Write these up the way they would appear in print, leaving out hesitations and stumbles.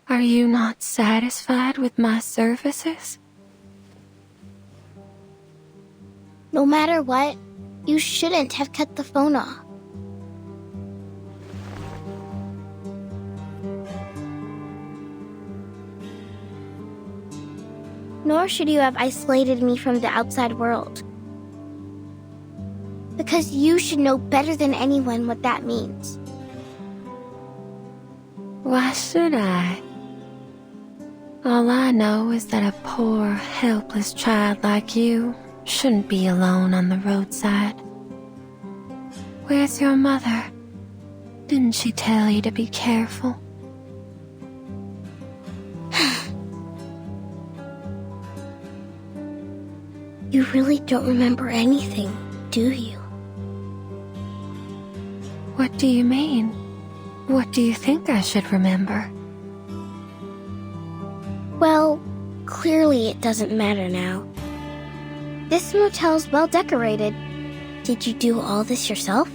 Are you not satisfied with my services? No matter what, you shouldn't have cut the phone off. Nor should you have isolated me from the outside world. Because you should know better than anyone what that means. Why should I? All I know is that a poor, helpless child like you shouldn't be alone on the roadside. Where's your mother? Didn't she tell you to be careful? You really don't remember anything, do you? What do you mean? What do you think I should remember? Well, clearly it doesn't matter now. This motel's well decorated. Did you do all this yourself?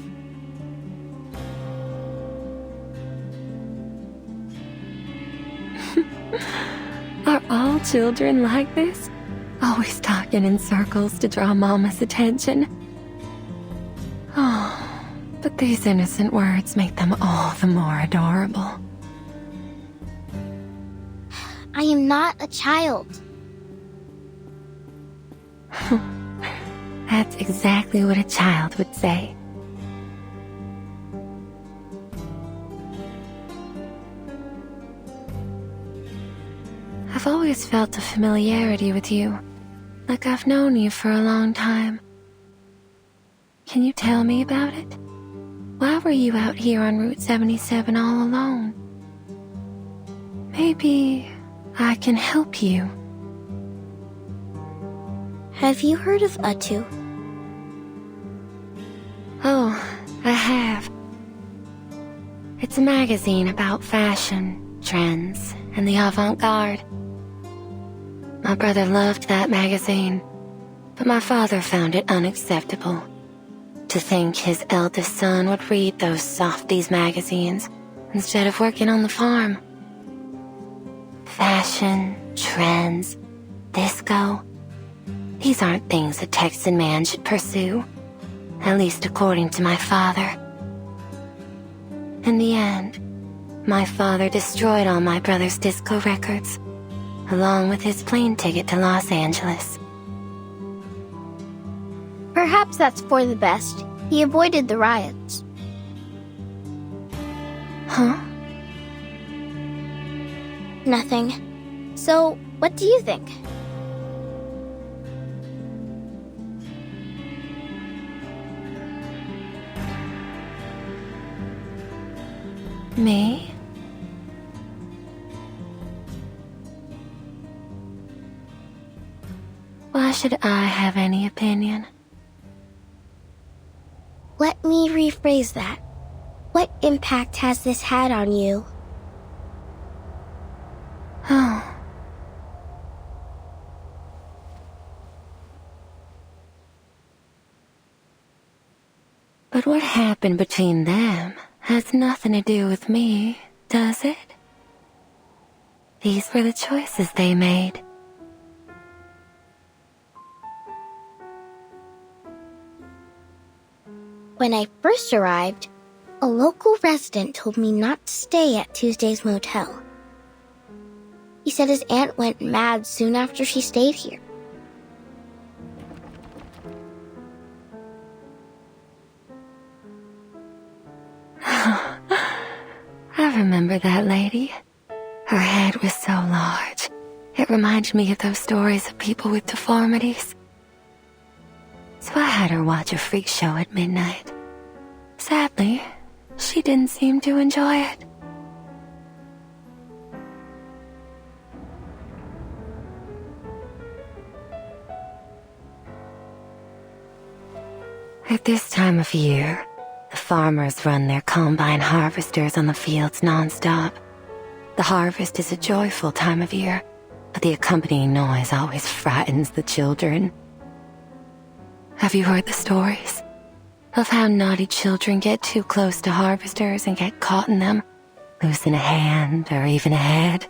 Are all children like this? Always talking in circles to draw Mama's attention. Oh, but these innocent words make them all the more adorable. I am not a child. That's exactly what a child would say. I've always felt a familiarity with you, like I've known you for a long time. Can you tell me about it? Why were you out here on Route 77 all alone? Maybe I can help you. Have you heard of Utu? Oh, I have. It's a magazine about fashion, trends, and the avant-garde. My brother loved that magazine, but my father found it unacceptable. To think his eldest son would read those softies magazines instead of working on the farm. Fashion, trends, disco. These aren't things a Texan man should pursue, at least according to my father. In the end, my father destroyed all my brother's disco records, along with his plane ticket to Los Angeles. Perhaps that's for the best. He avoided the riots. Huh? Nothing. So, what do you think? Me? Why should I have any opinion? Let me rephrase that. What impact has this had on you? Oh. But what happened between them has nothing to do with me, does it? These were the choices they made. When I first arrived, a local resident told me not to stay at Tuesday's motel. He said his aunt went mad soon after she stayed here. I remember that lady. Her head was so large. It reminded me of those stories of people with deformities. So I had her watch a freak show at midnight. Sadly, she didn't seem to enjoy it. At this time of year, the farmers run their combine harvesters on the fields nonstop. The harvest is a joyful time of year, but the accompanying noise always frightens the children. Have you heard the stories of how naughty children get too close to harvesters and get caught in them, losing a hand or even a head.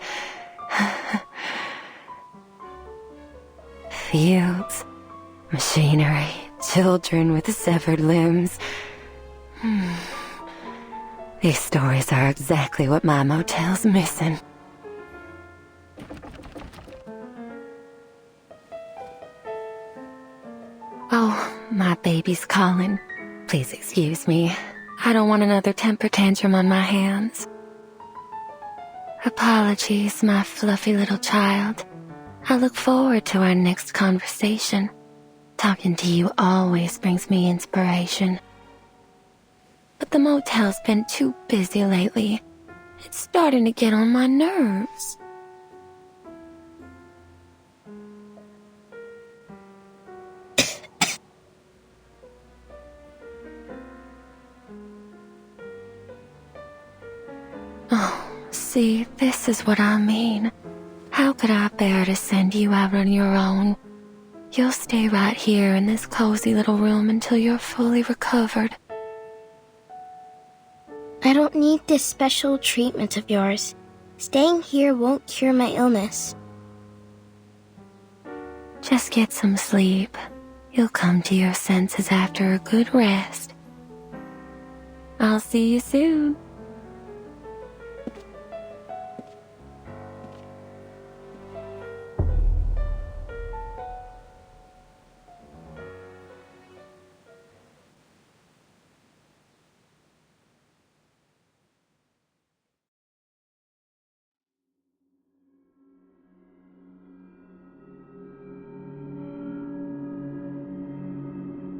Fields, machinery, children with severed limbs. These stories are exactly what my motel's missing. Oh, my baby's calling. Please excuse me. I don't want another temper tantrum on my hands. Apologies, my fluffy little child. I look forward to our next conversation. Talking to you always brings me inspiration. But the motel's been too busy lately. It's starting to get on my nerves. Oh, see, this is what I mean. How could I bear to send you out on your own? You'll stay right here in this cozy little room until you're fully recovered. I don't need this special treatment of yours. Staying here won't cure my illness. Just get some sleep. You'll come to your senses after a good rest. I'll see you soon.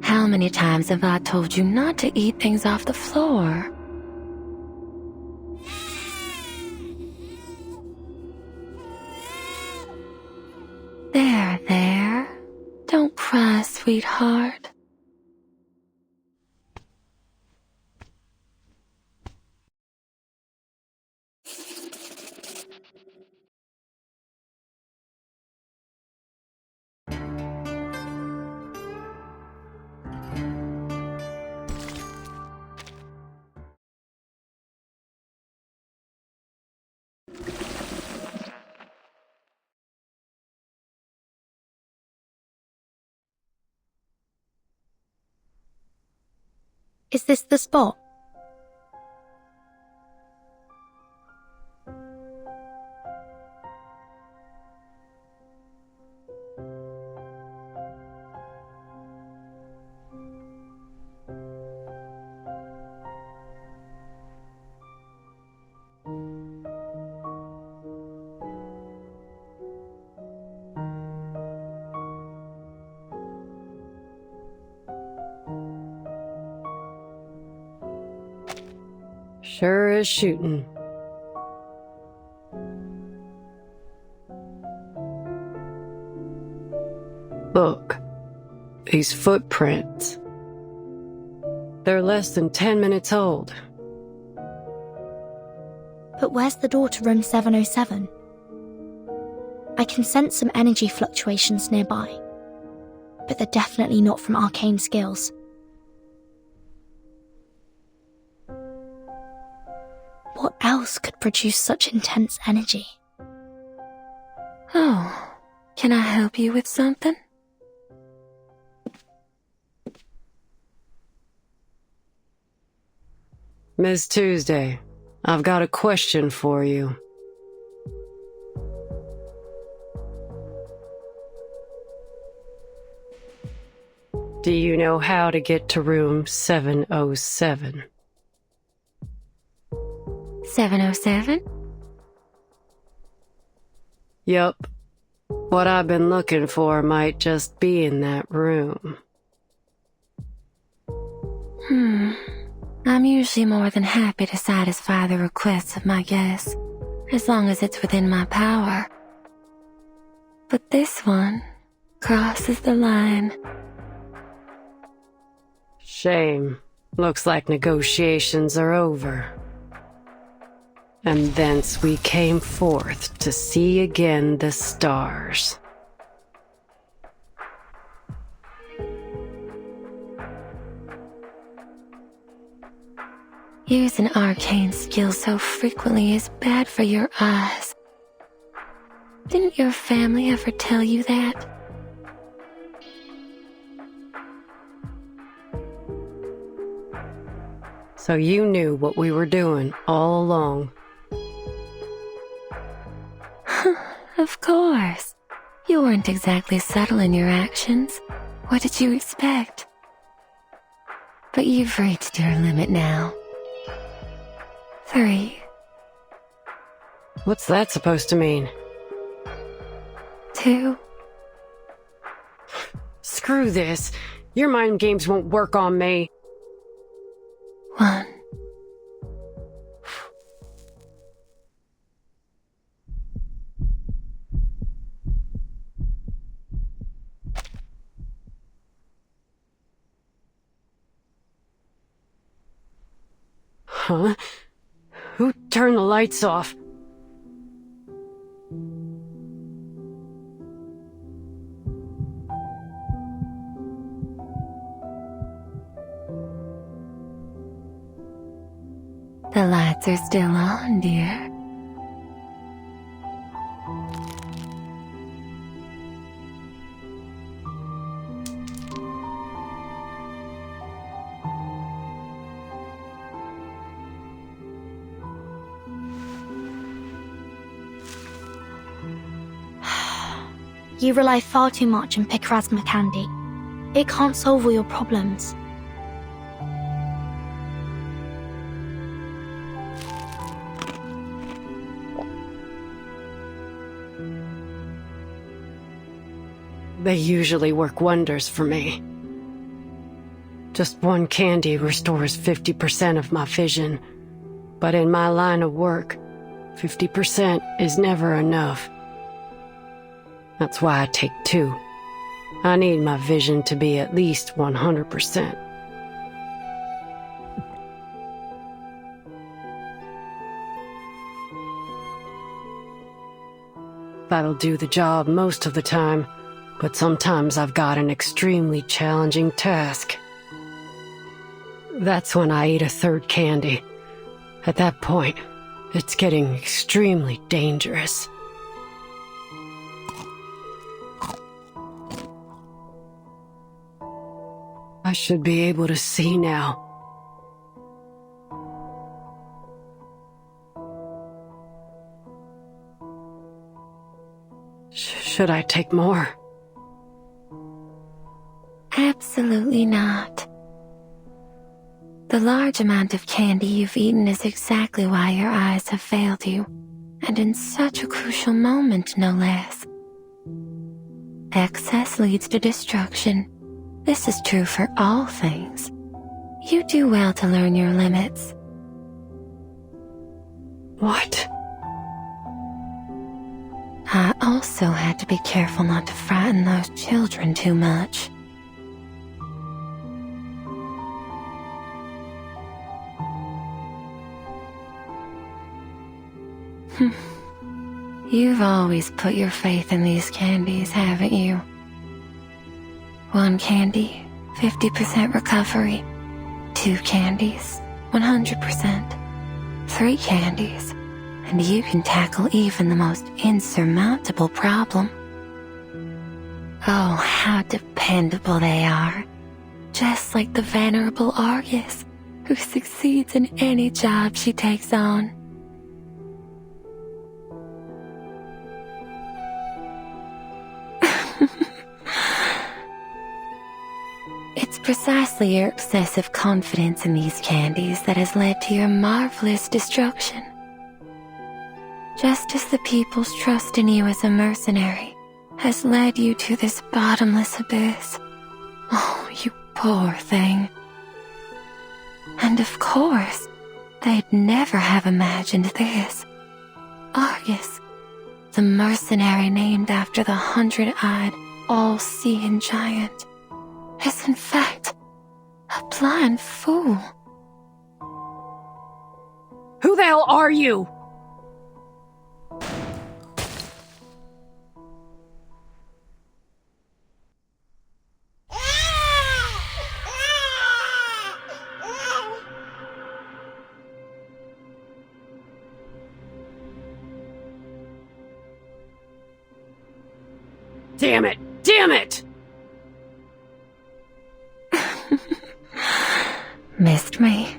How many times have I told you not to eat things off the floor? There. Don't cry, sweetheart. Is this the spot? Sure is shooting. Look, these footprints. They're less than 10 minutes old. But where's the door to room 707? I can sense some energy fluctuations nearby, but they're definitely not from arcane skills. What else could produce such intense energy? Oh, can I help you with something? Ms. Tuesday, I've got a question for you. Do you know how to get to room 707? 707? Yup. What I've been looking for might just be in that room. I'm usually more than happy to satisfy the requests of my guests, as long as it's within my power. But this one crosses the line. Shame. Looks like negotiations are over. And thence we came forth to see again the stars. Using arcane skills so frequently is bad for your eyes. Didn't your family ever tell you that? So you knew what we were doing all along. Of course. You weren't exactly subtle in your actions. What did you expect? But you've reached your limit now. 3. What's that supposed to mean? 2. Screw this. Your mind games won't work on me. 1. Huh? Who turned the lights off? The lights are still on, dear. You rely far too much on Picrasma candy. It can't solve all your problems. They usually work wonders for me. Just one candy restores 50% of my vision. But in my line of work, 50% is never enough. That's why I take 2. I need my vision to be at least 100%. That'll do the job most of the time, but sometimes I've got an extremely challenging task. That's when I eat a 3rd candy. At that point, it's getting extremely dangerous. I should be able to see now. Should I take more? Absolutely not. The large amount of candy you've eaten is exactly why your eyes have failed you, and in such a crucial moment, no less. Excess leads to destruction. This is true for all things. You do well to learn your limits. What? I also had to be careful not to frighten those children too much. You've always put your faith in these candies, haven't you? 1 candy, 50% recovery. 2 candies, 100%. 3 candies, and you can tackle even the most insurmountable problem. Oh, how dependable they are. Just like the venerable Argus, who succeeds in any job she takes on. It's precisely your excessive confidence in these candies that has led to your marvelous destruction. Just as the people's trust in you as a mercenary has led you to this bottomless abyss. Oh, you poor thing. And of course, they'd never have imagined this. Argus, the mercenary named after the 100-eyed, all-seeing giant, is in fact a blind fool. Who the hell are you? Damn it! Damn it! Missed me?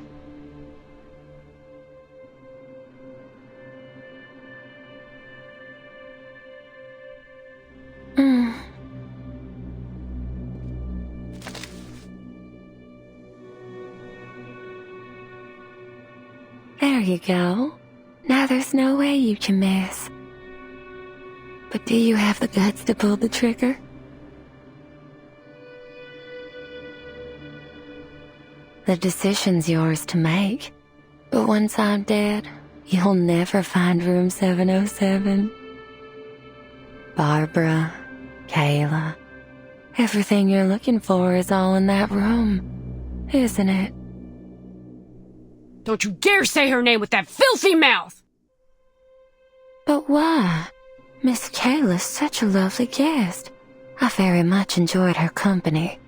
There you go. Now there's no way you can miss. But do you have the guts to pull the trigger? The decision's yours to make. But once I'm dead, you'll never find room 707. Barbara, Kayla, everything you're looking for is all in that room, isn't it? Don't you dare say her name with that filthy mouth! But why? Miss Kayla's such a lovely guest. I very much enjoyed her company.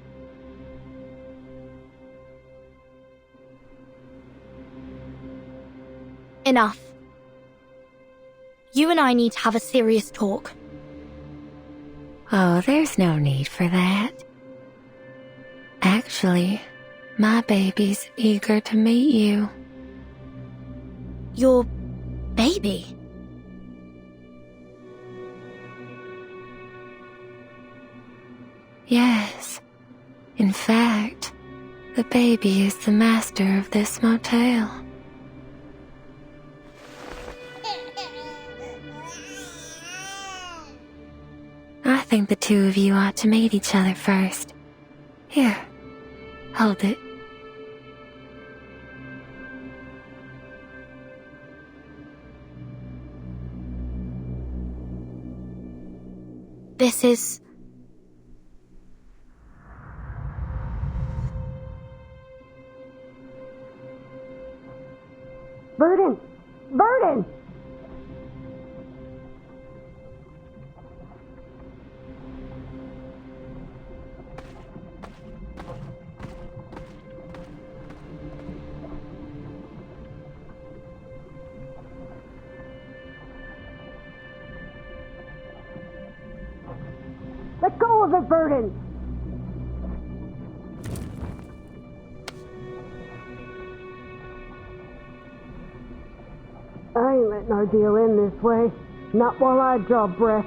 Enough. You and I need to have a serious talk. Oh, there's no need for that. Actually, my baby's eager to meet you. Your baby? Yes. In fact, the baby is the master of this motel. I think the two of you ought to meet each other first. Here, hold it. This is... Burden! Burden! Let go of it, Burden! I ain't letting our deal end this way. Not while I draw breath.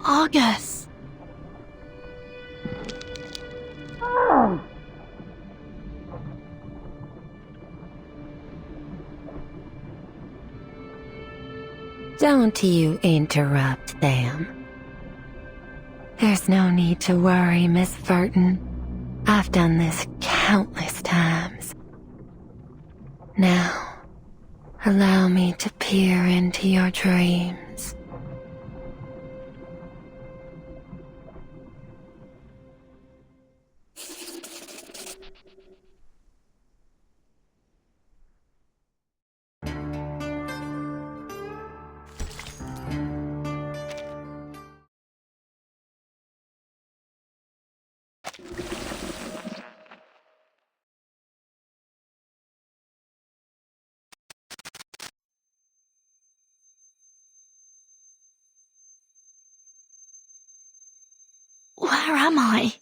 Argus! Ah! Don't you interrupt them. There's no need to worry, Miss Burton. I've done this countless times. Now, allow me to peer into your dreams. Where am I?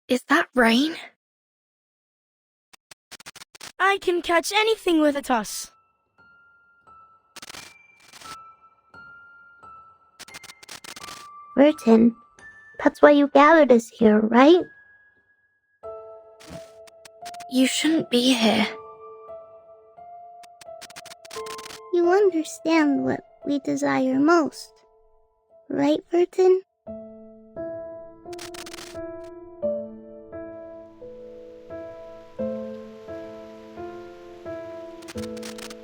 Is that rain? I can catch anything with a toss. Burton, that's why you gathered us here, right? You shouldn't be here. You understand what we desire most, right, Burton?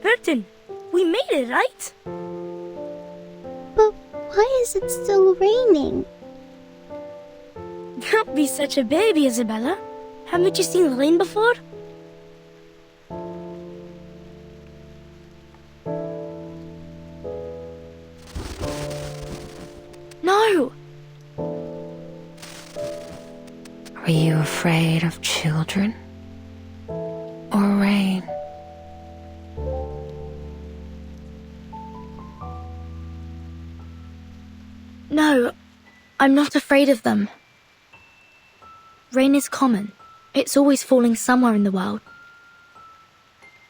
Burton, we made it, right? But why is it still raining? Don't be such a baby, Isabella. Haven't you seen rain before? No! Were you afraid of children? No, I'm not afraid of them. Rain is common. It's always falling somewhere in the world.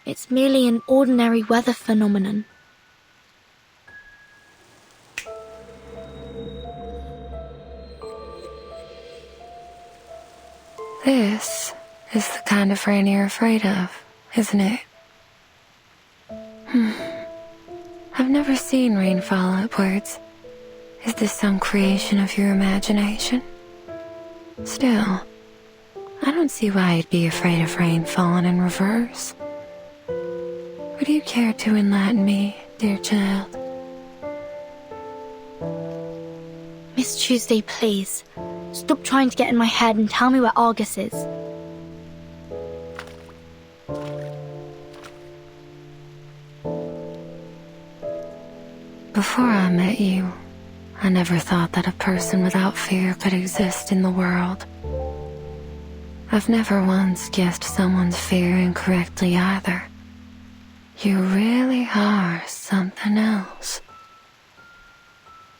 It's merely an ordinary weather phenomenon. This is the kind of rain you're afraid of, isn't it? I've never seen rain fall upwards. Is this some creation of your imagination? Still, I don't see why you'd be afraid of rain falling in reverse. Would you care to enlighten me, dear child? Miss Tuesday, please. Stop trying to get in my head and tell me where Argus is. Before I met you, I never thought that a person without fear could exist in the world. I've never once guessed someone's fear incorrectly either. You really are something else.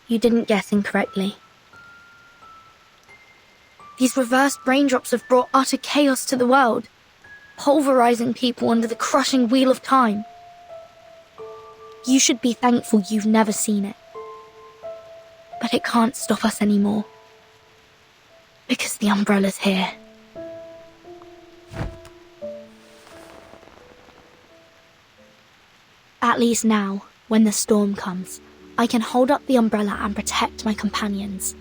You didn't guess incorrectly. These reversed raindrops have brought utter chaos to the world, pulverizing people under the crushing wheel of time. You should be thankful you've never seen it. But it can't stop us anymore. Because the umbrella's here. At least now, when the storm comes, I can hold up the umbrella and protect my companions.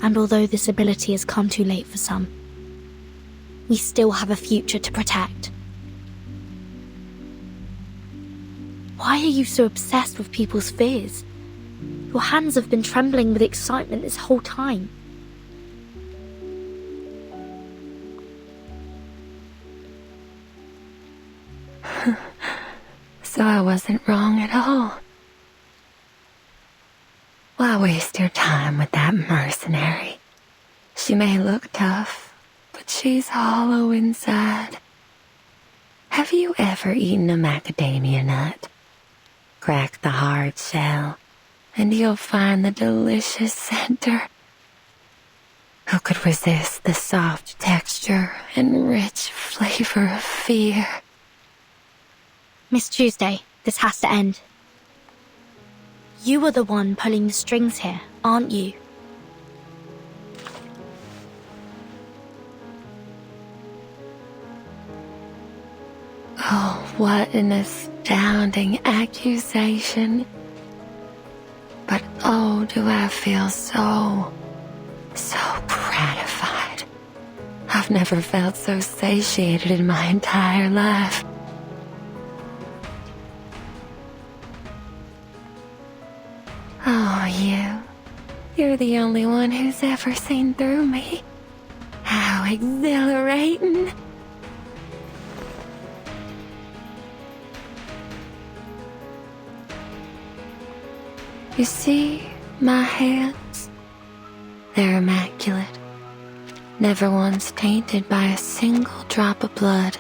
And although this ability has come too late for some, we still have a future to protect. Why are you so obsessed with people's fears? Your hands have been trembling with excitement this whole time. So I wasn't wrong at all. Why waste your time with that mercenary? She may look tough, but she's hollow inside. Have you ever eaten a macadamia nut? Crack the hard shell, and you'll find the delicious center. Who could resist the soft texture and rich flavor of fear? Miss Tuesday, this has to end. You are the one pulling the strings here, aren't you? Oh, what an astounding accusation. But oh, do I feel so gratified. I've never felt so satiated in my entire life. Oh, you're the only one who's ever seen through me. How exhilarating. You see my hands? They're immaculate. Never once tainted by a single drop of blood.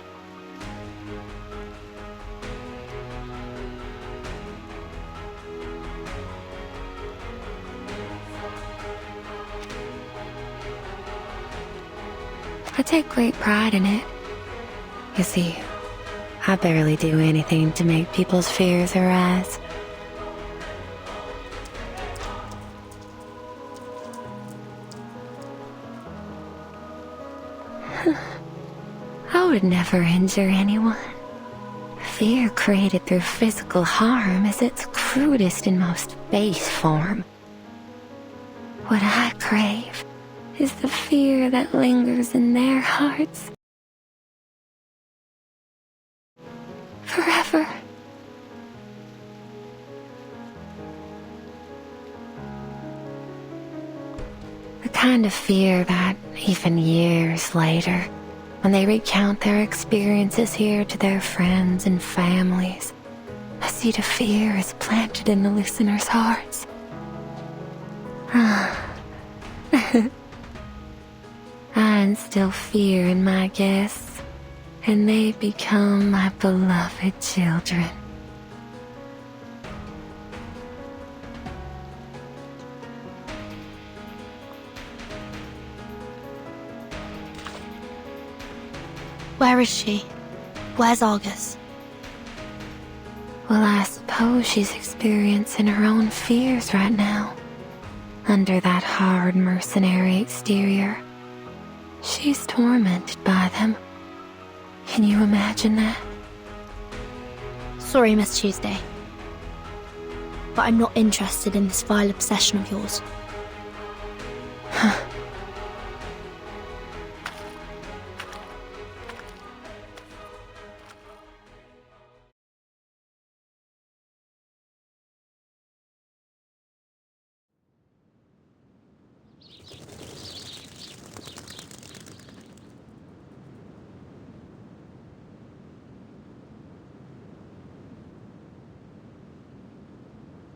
I take great pride in it. You see, I barely do anything to make people's fears arise. I would never injure anyone. Fear created through physical harm is its crudest and most base form. What I crave is the fear that lingers in their hearts. Forever. The kind of fear that, even years later, when they recount their experiences here to their friends and families, a seed of fear is planted in the listeners' hearts. I instill fear in my guests, and they become my beloved children. Where is she? Where's Argus? Well, I suppose she's experiencing her own fears right now. Under that hard mercenary exterior, she's tormented by them. Can you imagine that? Sorry, Miss Tuesday. But I'm not interested in this vile obsession of yours.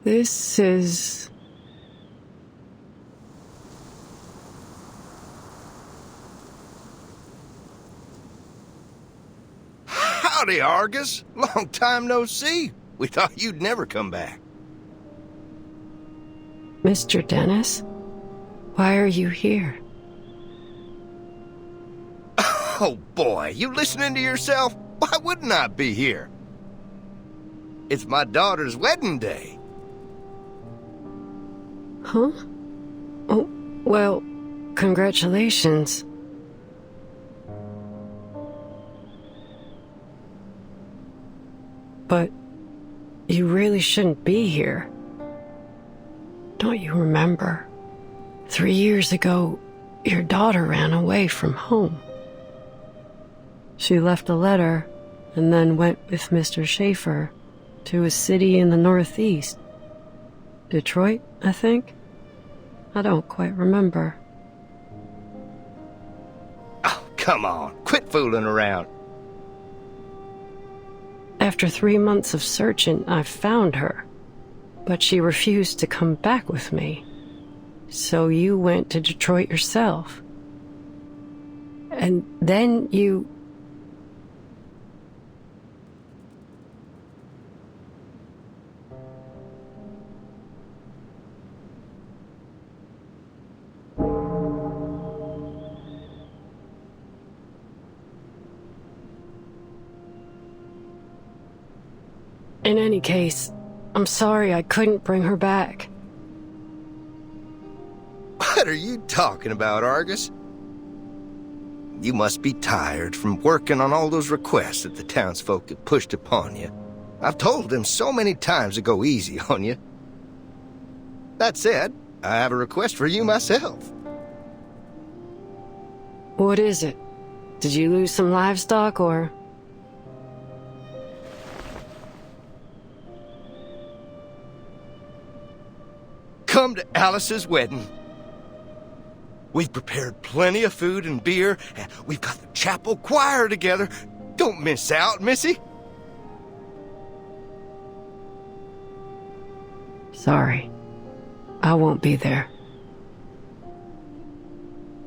This is... Howdy, Argus. Long time no see. We thought you'd never come back. Mr. Dennis? Why are you here? Oh, boy, you listening to yourself? Why wouldn't I be here? It's my daughter's wedding day. Huh? Oh, well, congratulations. But you really shouldn't be here. Don't you remember? 3 years ago, your daughter ran away from home. She left a letter and then went with Mr. Schaefer to a city in the Northeast. Detroit, I think? I don't quite remember. Oh, come on. Quit fooling around. After 3 months of searching, I found her. But she refused to come back with me. So you went to Detroit yourself. And then you... In any case, I'm sorry I couldn't bring her back. What are you talking about, Argus? You must be tired from working on all those requests that the townsfolk have pushed upon you. I've told them so many times to go easy on you. That said, I have a request for you myself. What is it? Did you lose some livestock, or... Come to Alice's wedding. We've prepared plenty of food and beer, and we've got the chapel choir together. Don't miss out, Missy. Sorry. I won't be there.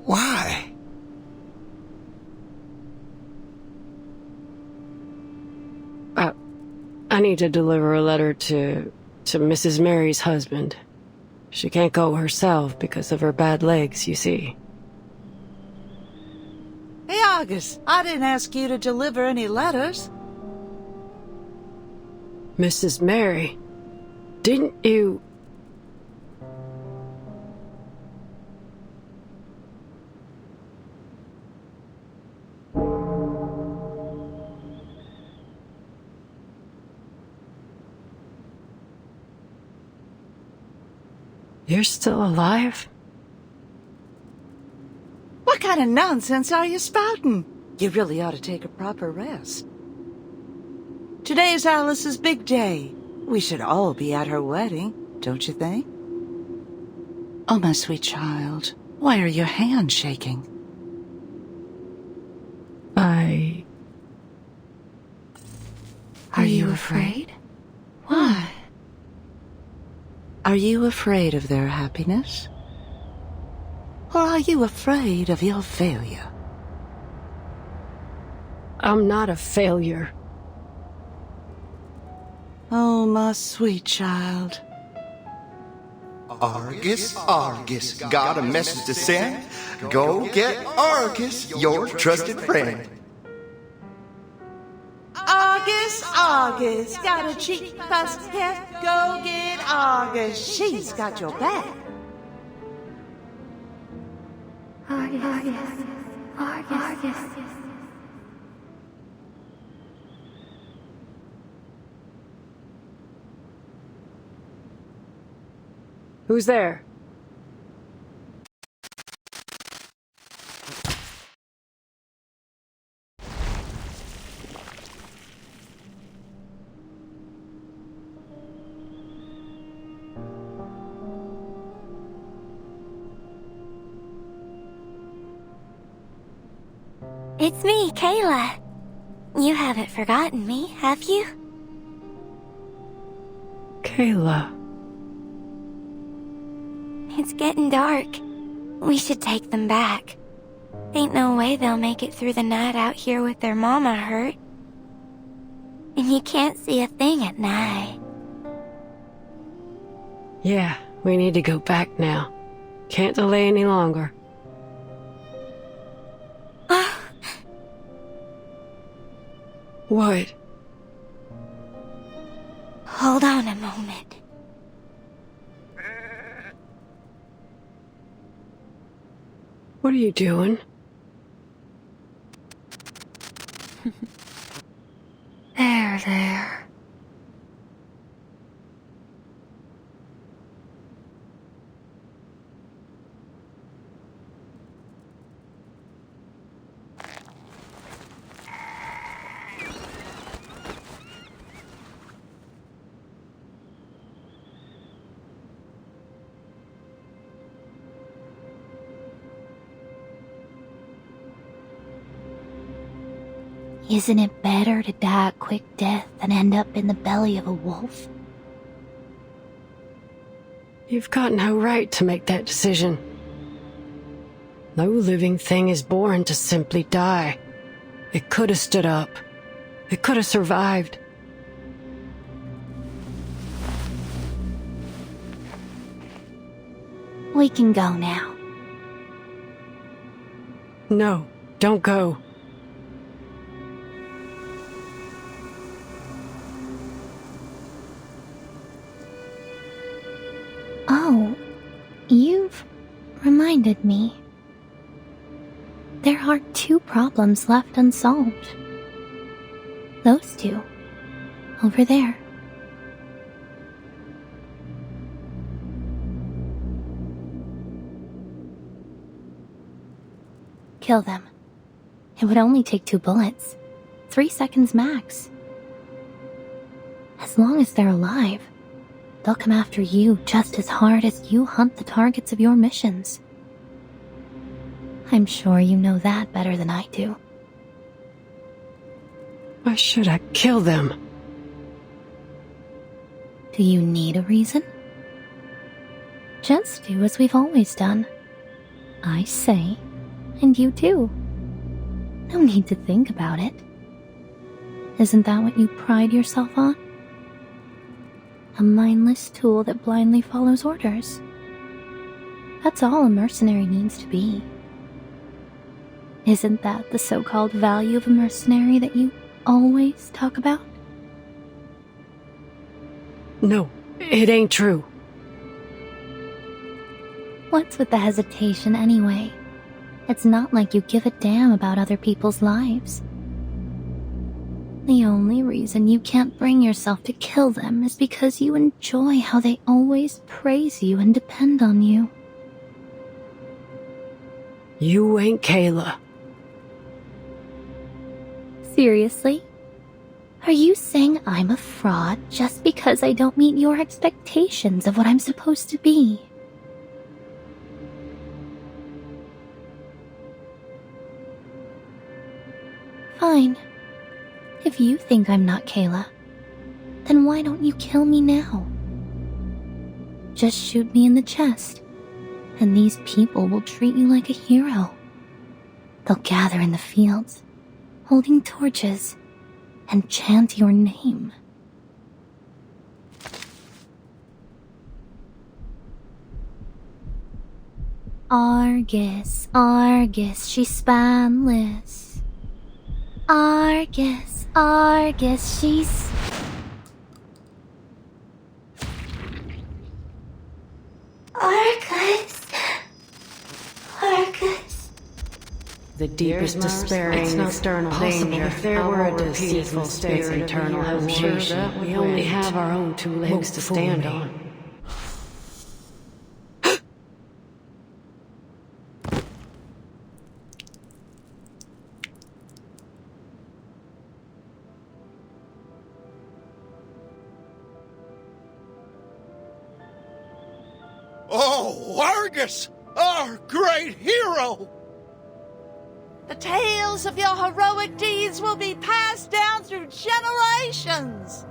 Why? I need to deliver a letter to Mrs. Mary's husband. She can't go herself because of her bad legs, you see. Hey, Argus, I didn't ask you to deliver any letters. Mrs. Mary, didn't you... You're still alive? What kind of nonsense are you spouting? You really ought to take a proper rest. Today's Alice's big day. We should all be at her wedding, don't you think? Oh, my sweet child, why are your hands shaking? Are you afraid? Why? Are you afraid of their happiness? Or are you afraid of your failure? I'm not a failure. Oh, my sweet child. Argus, Argus, got a message to send? Go get Argus, your trusted friend. Miss August got a cheap bust here. Go get August. She's got your back. Argus. Who's there? It's me, Kayla. You haven't forgotten me, have you? Kayla. It's getting dark. We should take them back. Ain't no way they'll make it through the night out here with their mama hurt. And you can't see a thing at night. Yeah, we need to go back now. Can't delay any longer. What? Hold on a moment. What are you doing? There. Isn't it better to die a quick death than end up in the belly of a wolf? You've got no right to make that decision. No living thing is born to simply die. It could have stood up. It could have survived. We can go now. No, don't go. Oh, you've reminded me. There are 2 problems left unsolved. Those 2. Over there. Kill them. It would only take 2 bullets. 3 seconds max. As long as they're alive, they'll come after you just as hard as you hunt the targets of your missions. I'm sure you know that better than I do. Why should I kill them? Do you need a reason? Just do as we've always done. I say, and you do. No need to think about it. Isn't that what you pride yourself on? A mindless tool that blindly follows orders. That's all a mercenary needs to be. Isn't that the so-called value of a mercenary that you always talk about? No, it ain't true. What's with the hesitation anyway? It's not like you give a damn about other people's lives. The only reason you can't bring yourself to kill them is because you enjoy how they always praise you and depend on you. You ain't Kayla. Seriously? Are you saying I'm a fraud just because I don't meet your expectations of what I'm supposed to be? Fine. If you think I'm not Kayla, then why don't you kill me now? Just shoot me in the chest, and these people will treat you like a hero. They'll gather in the fields, holding torches, and chant your name. Argus, Argus, she's spineless. Argus, Argus, she's... Argus, Argus. The deepest despairing external danger. If there were a deceitful spirit eternal habitation, we only have our own two legs to stand on. Oh, Argus! Our great hero! The tales of your heroic deeds will be passed down through generations.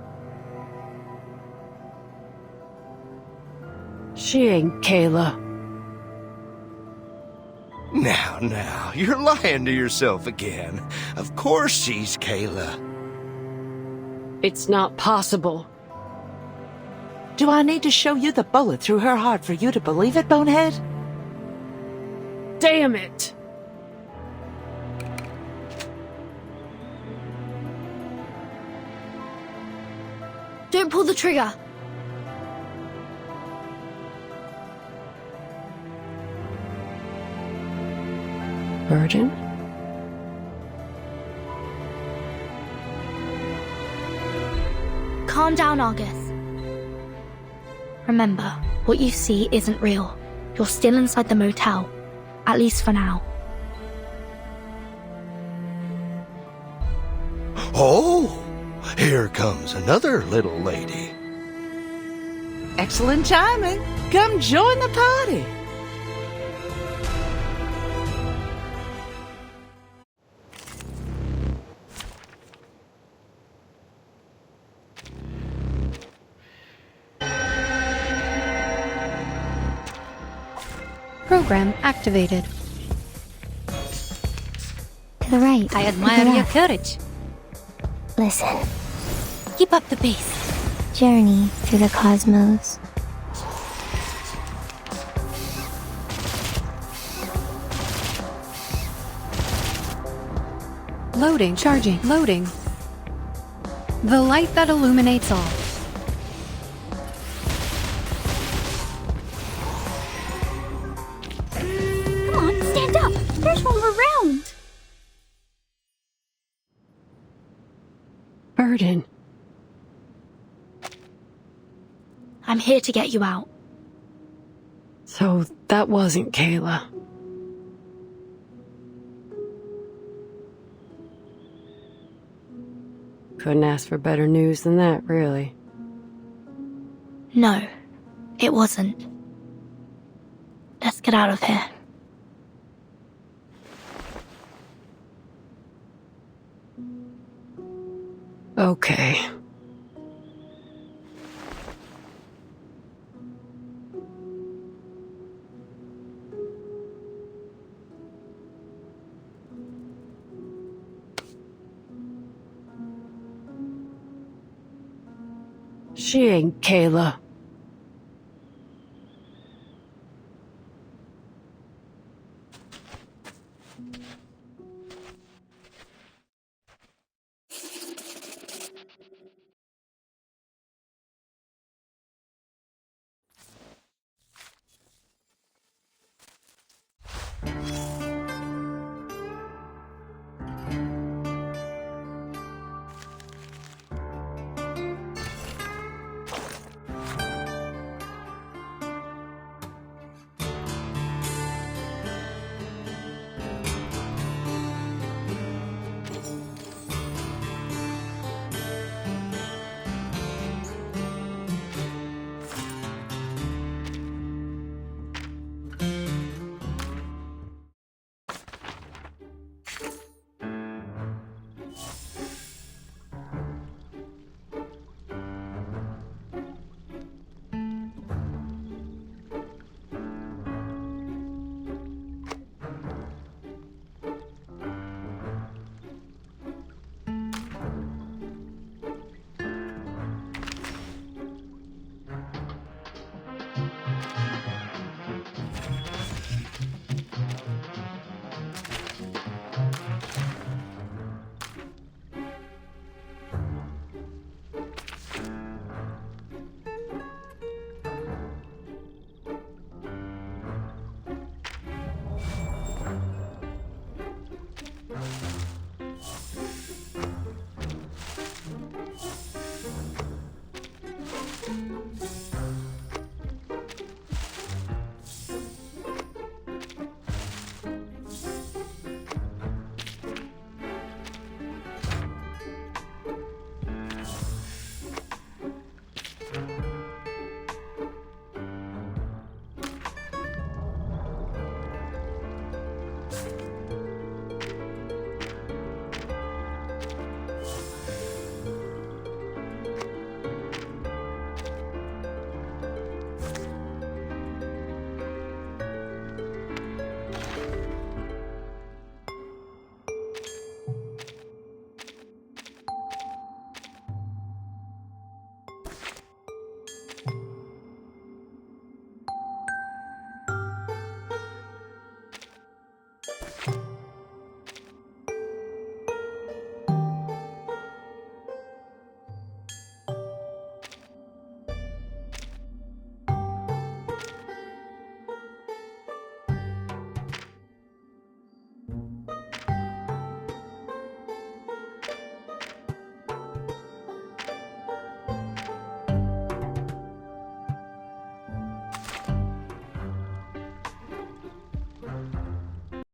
She ain't Kayla. Now, you're lying to yourself again. Of course she's Kayla. It's not possible. Do I need to show you the bullet through her heart for you to believe it, Bonehead? Damn it! Don't pull the trigger. Virgin? Calm down, Argus. Remember, what you see isn't real. You're still inside the motel. At least for now. Oh, here comes another little lady. Excellent timing. Come join the party. Program activated. To the right. I admire your courage. Listen. Keep up the pace. Journey through the cosmos. Loading, charging, loading. The light that illuminates all. Come on, stand up. There's one around. Burden. I'm here to get you out. So that wasn't Kayla. Couldn't ask for better news than that, really. No, it wasn't. Let's get out of here. Okay. She ain't Kayla.